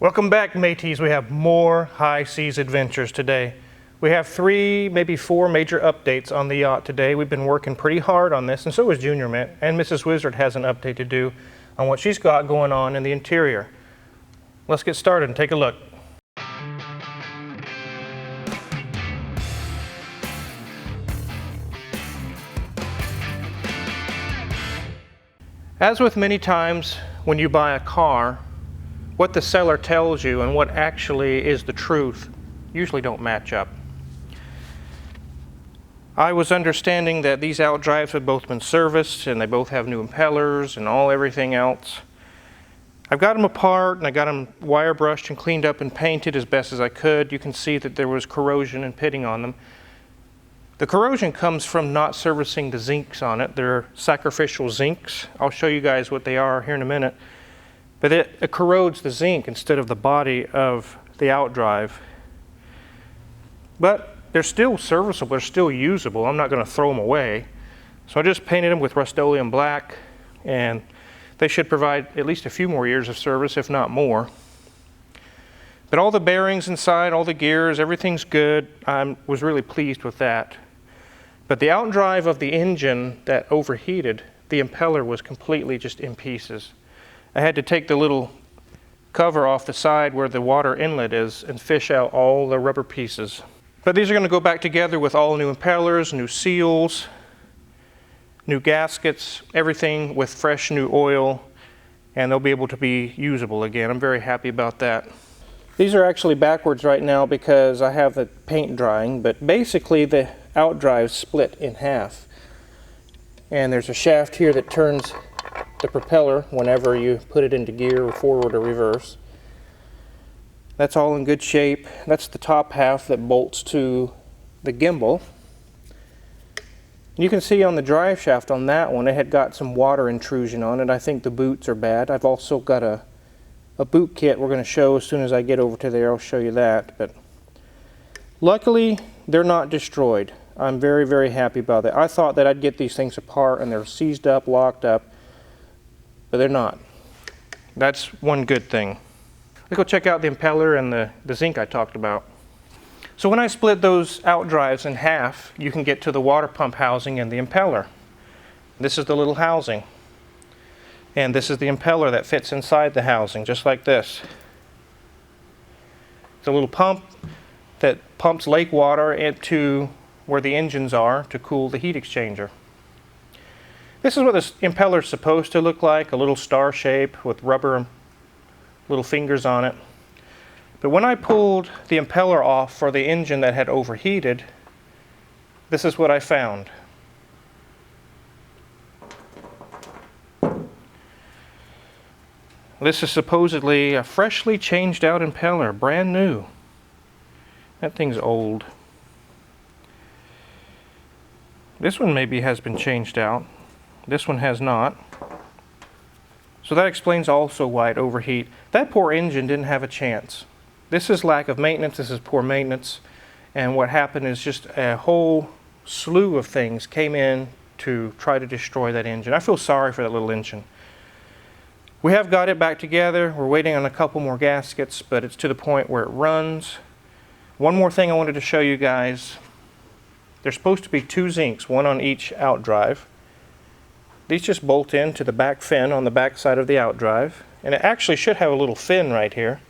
Welcome back, mateys. We have more high seas adventures today. We have 3, maybe 4 major updates on the yacht today. We've been working pretty hard on this, and so is Junior Mint, and Mrs. Wizard has an update to do on what she's got going on in the interior. Let's get started and take a look. As with many times when you buy a car, what the seller tells you and what actually is the truth usually don't match up. I was understanding that these Outdrives have both been serviced and they both have new impellers and everything else. I've got them apart and I got them wire brushed and cleaned up and painted as best as I could. You can see that there was corrosion and pitting on them. The corrosion comes from not servicing the zincs on it. They're sacrificial zincs. I'll show you guys what they are here in a minute. But it corrodes the zinc instead of the body of the Outdrive. But they're still serviceable, they're still usable. I'm not going to throw them away. So I just painted them with Rust-Oleum black, and they should provide at least a few more years of service, if not more. But all the bearings inside, all the gears, everything's good. I was really pleased with that. But the outdrive of the engine that overheated, the impeller was completely just in pieces. I had to take the little cover off the side where the water inlet is and fish out all the rubber pieces. But these are going to go back together with all new impellers, new seals, new gaskets, everything with fresh new oil, and they'll be able to be usable again. I'm very happy about that. These are actually backwards right now because I have the paint drying, but basically the Outdrive split in half. And there's a shaft here that turns the propeller whenever you put it into gear or forward or reverse. That's all in good shape. That's the top half that bolts to the gimbal. You can see on the drive shaft on that one, it had got some water intrusion on it. I think the boots are bad. I've also got a boot kit we're going to show as soon as I get over to there. I'll show you that. But luckily, they're not destroyed. I'm very, very happy about that. I thought that I'd get these things apart and they're seized up, locked up, but they're not. That's one good thing. Let's go check out the impeller and the zinc I talked about. So when I split those Outdrives in half, you can get to the water pump housing and the impeller. This is the little housing. And this is the impeller that fits inside the housing, just like this. It's a little pump that pumps lake water into where the engines are to cool the heat exchanger. This is what this impeller is supposed to look like, a little star shape with rubber little fingers on it. But when I pulled the impeller off for the engine that had overheated, this is what I found. This is supposedly a freshly changed out impeller, brand new. That thing's old. This one maybe has been changed out. This one has not. So that explains also why it overheat. That poor engine didn't have a chance. This is lack of maintenance, this is poor maintenance. And what happened is just a whole slew of things came in to try to destroy that engine. I feel sorry for that little engine. We have got it back together. We're waiting on a couple more gaskets, but it's to the point where it runs. One more thing I wanted to show you guys. There's supposed to be 2 zincs, one on each Outdrive. These just bolt into the back fin on the back side of the Outdrive, and it actually should have a little fin right here.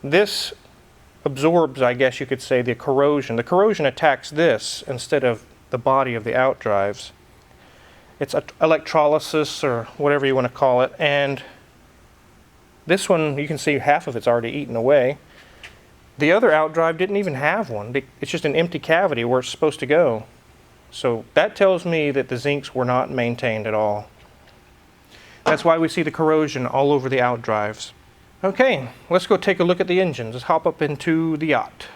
This absorbs, I guess you could say, the corrosion. The corrosion attacks this instead of the body of the Outdrives. It's electrolysis or whatever you want to call it, and this one, you can see half of it's already eaten away. The other Outdrive didn't even have one. It's just an empty cavity where it's supposed to go. So that tells me that the zincs were not maintained at all. That's why we see the corrosion all over the Outdrives. Okay, let's go take a look at the engines. Let's hop up into the yacht.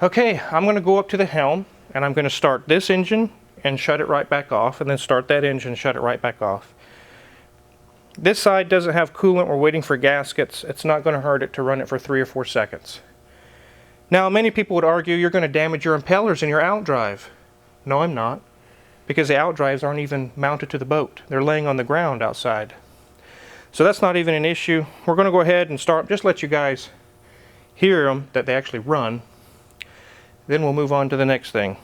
Okay, I'm going to go up to the helm and I'm going to start this engine and shut it right back off, and then start that engine and shut it right back off. This side doesn't have coolant. We're waiting for gaskets. It's not going to hurt it to run it for 3 or 4 seconds. Now, many people would argue you're going to damage your impellers in your Outdrive. No, I'm not, because the Outdrives aren't even mounted to the boat. They're laying on the ground outside. So that's not even an issue. We're going to go ahead and start, just let you guys hear them, that they actually run. Then we'll move on to the next thing.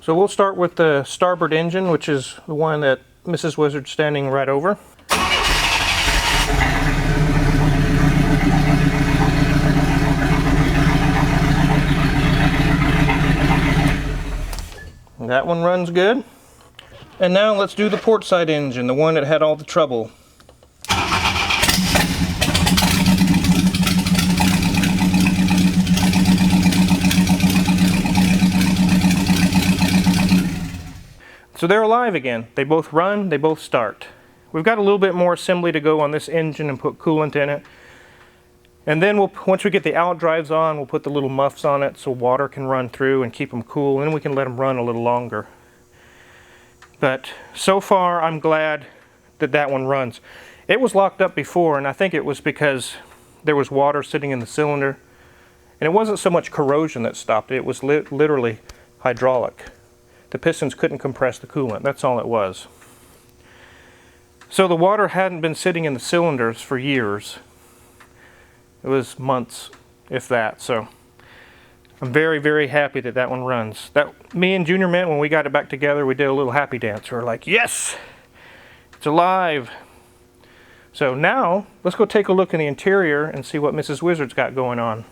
So we'll start with the starboard engine, which is the one that Mrs. Wizard's standing right over. That one runs good. And now let's do the port side engine, the one that had all the trouble. So they're alive again. They both run, they both start. We've got a little bit more assembly to go on this engine and put coolant in it. And then once we get the Outdrives on, we'll put the little muffs on it so water can run through and keep them cool, and then we can let them run a little longer. But so far, I'm glad that that one runs. It was locked up before, and I think it was because there was water sitting in the cylinder. And it wasn't so much corrosion that stopped it, it was literally hydraulic. The pistons couldn't compress the coolant, that's all it was. So the water hadn't been sitting in the cylinders for years. It was months, if that, so I'm very, very happy that that one runs. Me and Junior Mint, when we got it back together, we did a little happy dance. We were like, yes, it's alive. So now, let's go take a look in the interior and see what Mrs. Wizard's got going on.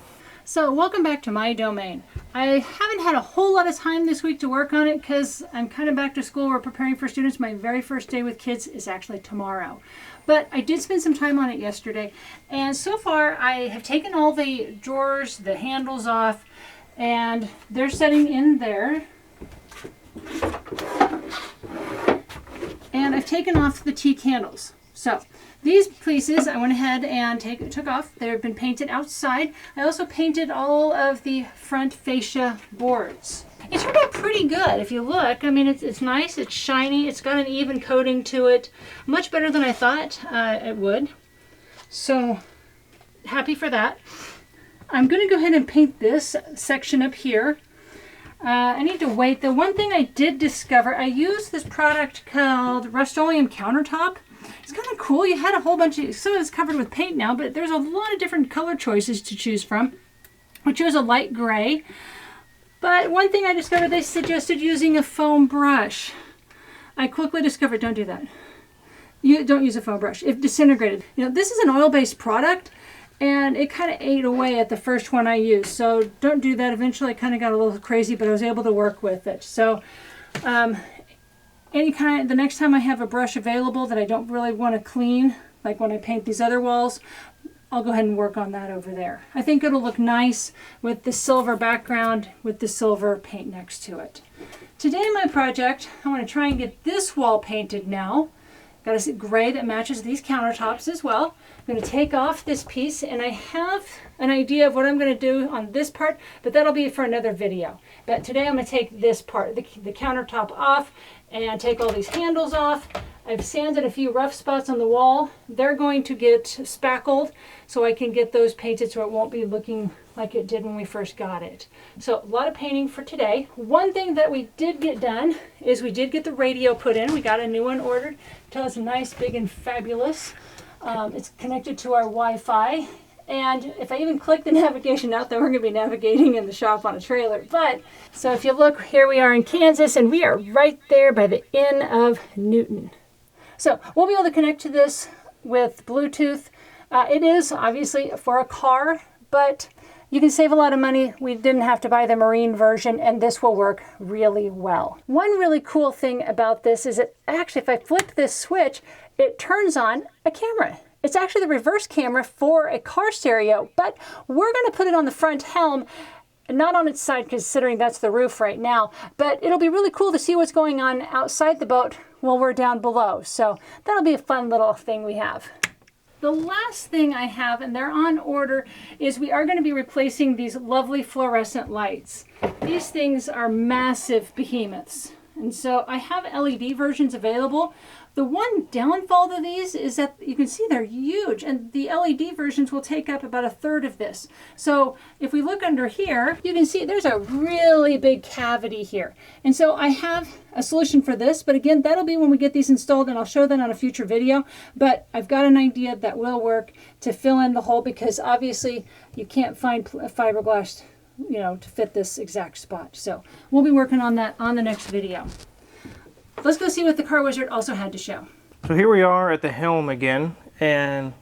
So welcome back to my domain. I haven't had a whole lot of time this week to work on it because I'm kind of back to school. We're preparing for students. My very first day with kids is actually tomorrow. But I did spend some time on it yesterday. And so far I have taken all the drawers, the handles off, and they're setting in there. And I've taken off the teak handles. So these pieces I went ahead and took off. They've been painted outside. I also painted all of the front fascia boards. It turned out pretty good if you look. I mean, it's nice, it's shiny, it's got an even coating to it. Much better than I thought it would. So happy for that. I'm going to go ahead and paint this section up here. I need to wait. The one thing I did discover, I used this product called Rust-Oleum Countertop. It's kind of cool. You had a whole bunch of, some of it's covered with paint now, but there's a lot of different color choices to choose from. I chose a light gray. But one thing I discovered, they suggested using a foam brush. I quickly discovered, don't do that. You don't use a foam brush. It disintegrated. You know, this is an oil-based product, and it kind of ate away at the first one I used. So don't do that. Eventually, I kind of got a little crazy, but I was able to work with it. So the next time I have a brush available that I don't really want to clean, like when I paint these other walls, I'll go ahead and work on that over there. I think it'll look nice with the silver background with the silver paint next to it. Today in my project, I want to try and get this wall painted now. Got a gray that matches these countertops as well. I'm going to take off this piece, and I have an idea of what I'm going to do on this part, but that'll be for another video. But today I'm going to take this part, the countertop off, and take all these handles off. I've sanded a few rough spots on the wall. They're going to get spackled so I can get those painted so it won't be looking like it did when we first got it. So a lot of painting for today. One thing that we did get done is we did get the radio put in. We got a new one ordered. It's nice, big, and fabulous. It's connected to our Wi-Fi. And if I even click the navigation out there, we're going to be navigating in the shop on a trailer. But, so if you look, here we are in Kansas, and we are right there by the Inn of Newton. So we'll be able to connect to this with Bluetooth. It is obviously for a car, but you can save a lot of money. We didn't have to buy the marine version, and this will work really well. One really cool thing about this is that actually if I flip this switch, it turns on a camera. It's actually the reverse camera for a car stereo, but we're going to put it on the front helm, not on its side considering that's the roof right now, but it'll be really cool to see what's going on outside the boat while we're down below. So that'll be a fun little thing we have. The last thing I have, and they're on order, is we are going to be replacing these lovely fluorescent lights. These things are massive behemoths. And so I have LED versions available, The one downfall to these is that you can see they're huge, and the LED versions will take up about 1/3 of this. So if we look under here, you can see there's a really big cavity here. And so I have a solution for this, but again, that'll be when we get these installed, and I'll show that on a future video. But I've got an idea that will work to fill in the hole, because obviously you can't find fiberglass, you know, to fit this exact spot. So we'll be working on that on the next video. Let's go see what the Car Wizard also had to show. So here we are at the helm again, and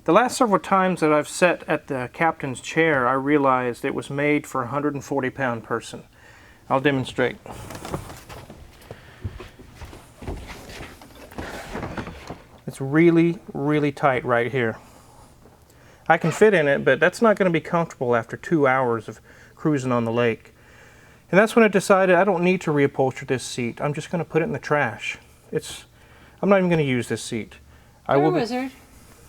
the last several times that I've sat at the captain's chair, I realized it was made for a 140-pound person. I'll demonstrate. It's really, really tight right here. I can fit in it, but that's not going to be comfortable after 2 hours of cruising on the lake. And that's when I decided I don't need to reupholster this seat. I'm just going to put it in the trash. I'm not even going to use this seat. Car Wizard,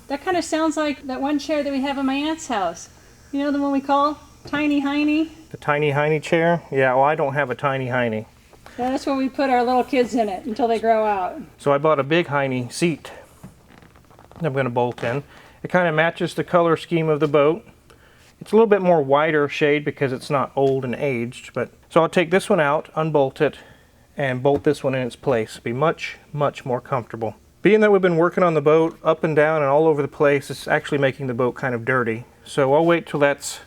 that kind of sounds like that one chair that we have in my aunt's house. You know, the one we call Tiny Heiny? The Tiny Heiny chair? Yeah, well, I don't have a Tiny Heiny. Yeah, that's where we put our little kids in it until they grow out. So I bought a big Heiny seat that I'm going to bolt in. It kind of matches the color scheme of the boat. It's a little bit more whiter shade because it's not old and aged, but so I'll take this one out, unbolt it, and bolt this one in its place. It'll be much, much more comfortable. Being that we've been working on the boat up and down and all over the place, it's actually making the boat kind of dirty. So I'll wait till that's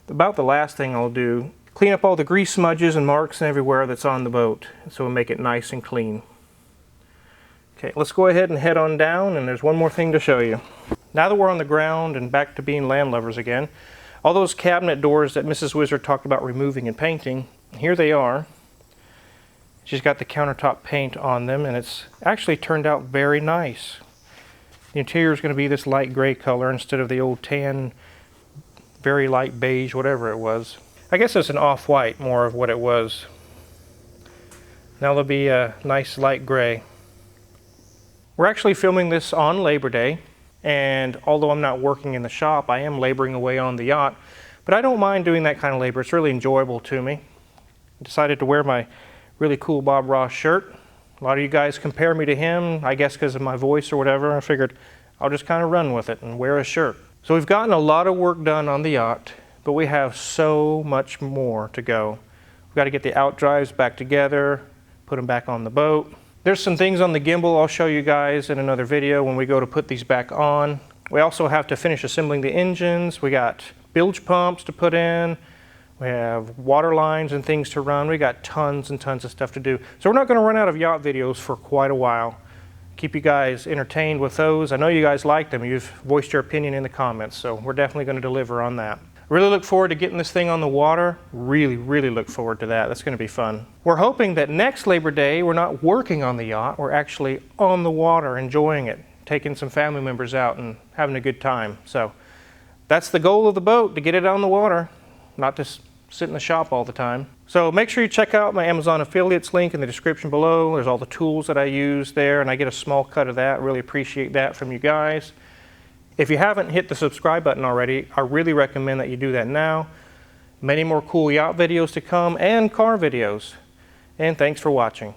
about the last thing I'll do. Clean up all the grease smudges and marks and everywhere that's on the boat, so we'll make it nice and clean. Okay, let's go ahead and head on down, and there's one more thing to show you. Now that we're on the ground and back to being landlubbers again, all those cabinet doors that Mrs. Wizard talked about removing and painting, here they are. She's got the countertop paint on them, and it's actually turned out very nice. The interior is going to be this light gray color instead of the old tan, very light beige, whatever it was. I guess it's an off-white, more of what it was. Now there'll be a nice light gray. We're actually filming this on Labor Day. And although I'm not working in the shop, I am laboring away on the yacht. But I don't mind doing that kind of labor. It's really enjoyable to me. I decided to wear my really cool Bob Ross shirt. A lot of you guys compare me to him, I guess because of my voice or whatever. I figured I'll just kind of run with it and wear a shirt. So we've gotten a lot of work done on the yacht, but we have so much more to go. We've got to get the Outdrives back together, put them back on the boat. There's some things on the gimbal I'll show you guys in another video when we go to put these back on. We also have to finish assembling the engines. We got bilge pumps to put in. We have water lines and things to run. We got tons and tons of stuff to do. So we're not going to run out of yacht videos for quite a while. Keep you guys entertained with those. I know you guys like them. You've voiced your opinion in the comments, so we're definitely going to deliver on that. Really look forward to getting this thing on the water. Really, really look forward to that. That's going to be fun. We're hoping that next Labor Day, we're not working on the yacht. We're actually on the water, enjoying it, taking some family members out and having a good time. So that's the goal of the boat, to get it on the water, not just sit in the shop all the time. So make sure you check out my Amazon affiliates link in the description below. There's all the tools that I use there, and I get a small cut of that. Really appreciate that from you guys. If you haven't hit the subscribe button already, I really recommend that you do that now. Many more cool yacht videos to come and car videos. And thanks for watching.